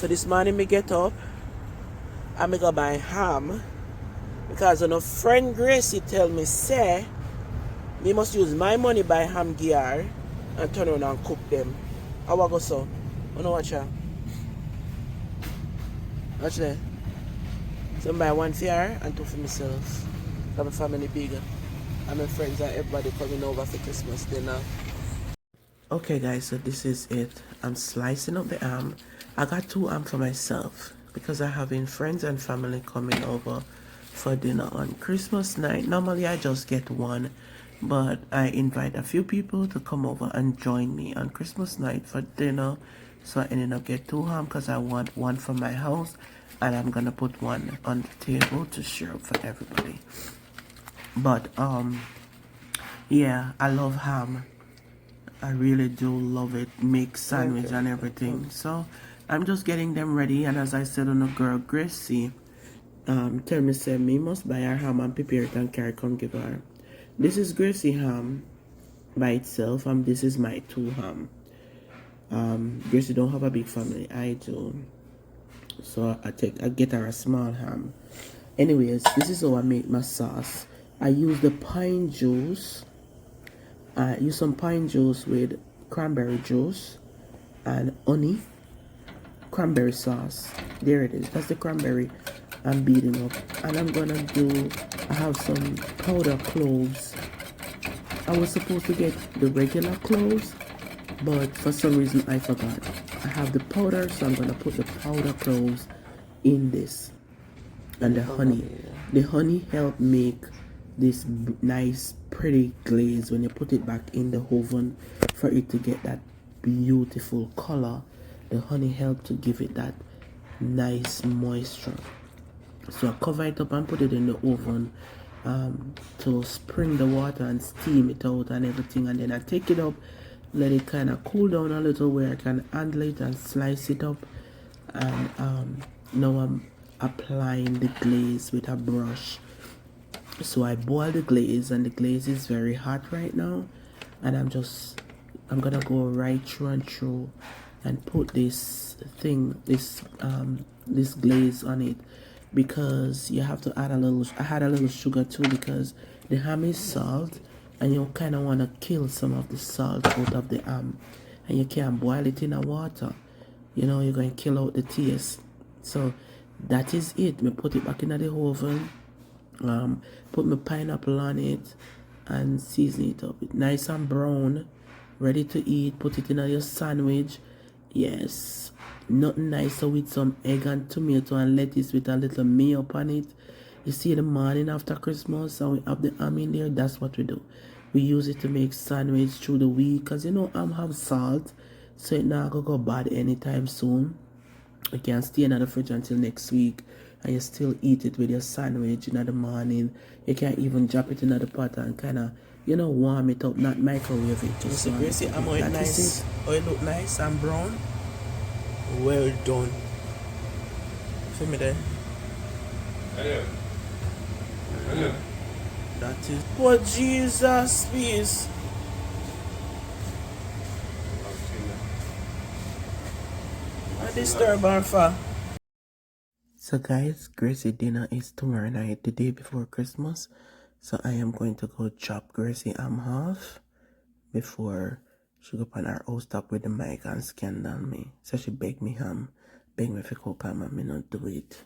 So this morning me get up and me go buy ham because when a friend Gracie tell me say me must use my money buy ham gear and turn around and cook them. I will go so. You know watch her. Watch there. So I buy one for her and two for myself. For my family bigger. And my friends and everybody coming over for Christmas dinner. Okay guys, so this is it. I'm slicing up the ham. I got 2 ham for myself because I having friends and family coming over for dinner on Christmas night. Normally I just get 1, but I invite a few people to come over and join me on Christmas night for dinner. So I ended up get 2 ham because I want 1 from my house and I'm gonna put 1 on the table to share for everybody. But yeah, I love ham. I really do love it. Make sandwich and everything. So I'm just getting them ready. And as I said on the girl Gracie, tell me say me must buy her ham and prepare it and carry come give her. This is Gracie ham by itself, and this is my 2 ham. Gracie don't have a big family. I do. So I get her a small ham. Anyways, this is how I make my sauce. I use the pine juice. I use some pine juice with cranberry juice and honey, cranberry sauce. There it is. That's the cranberry I'm beating up. And I have some powder cloves. I was supposed to get the regular cloves, but for some reason I forgot. I have the powder, so I'm gonna put the powder cloves in this. And the honey. The honey helped make this nice pretty glaze when you put it back in the oven for it to get that beautiful color. The honey helped to give it that nice moisture. So I cover it up and put it in the oven to spring the water and steam it out and everything, and then I take it up, let it kind of cool down a little where I can handle it and slice it up. And now I'm applying the glaze with a brush. So I boil the glaze, and the glaze is very hot right now, and I'm gonna go right through and through and put this glaze on it, because you have to add I had a little sugar too, because the ham is salt and you kind of want to kill some of the salt out of the ham, and you can't boil it in a water, you're going to kill out the taste. So that is it. We put it back in the oven, put my pineapple on it and season it up. It's nice and brown, ready to eat. Put it in your sandwich. Yes, nothing nicer with some egg and tomato and lettuce with a little mayo upon it. You see, the morning after Christmas and we have the ham in there, that's what we do. We use it to make sandwich through the week, because ham have salt, so it not gonna go bad anytime soon. You can stay in the fridge until next week and you still eat it with your sandwich in the morning. You can even drop it in the pot and kind of, warm it up, not microwave it. Just Gracie, I'm all nice. Oh, it look nice and brown. Well done. See me there? Hello. Hello. That is. Oh, Jesus, please. Disturb her for. So guys, Gracie dinner is tomorrow night, the day before Christmas. So I am going to go chop Gracie ham half before she go on her house top with the mic and scandal me. So she beg me to cook ham and me not do it.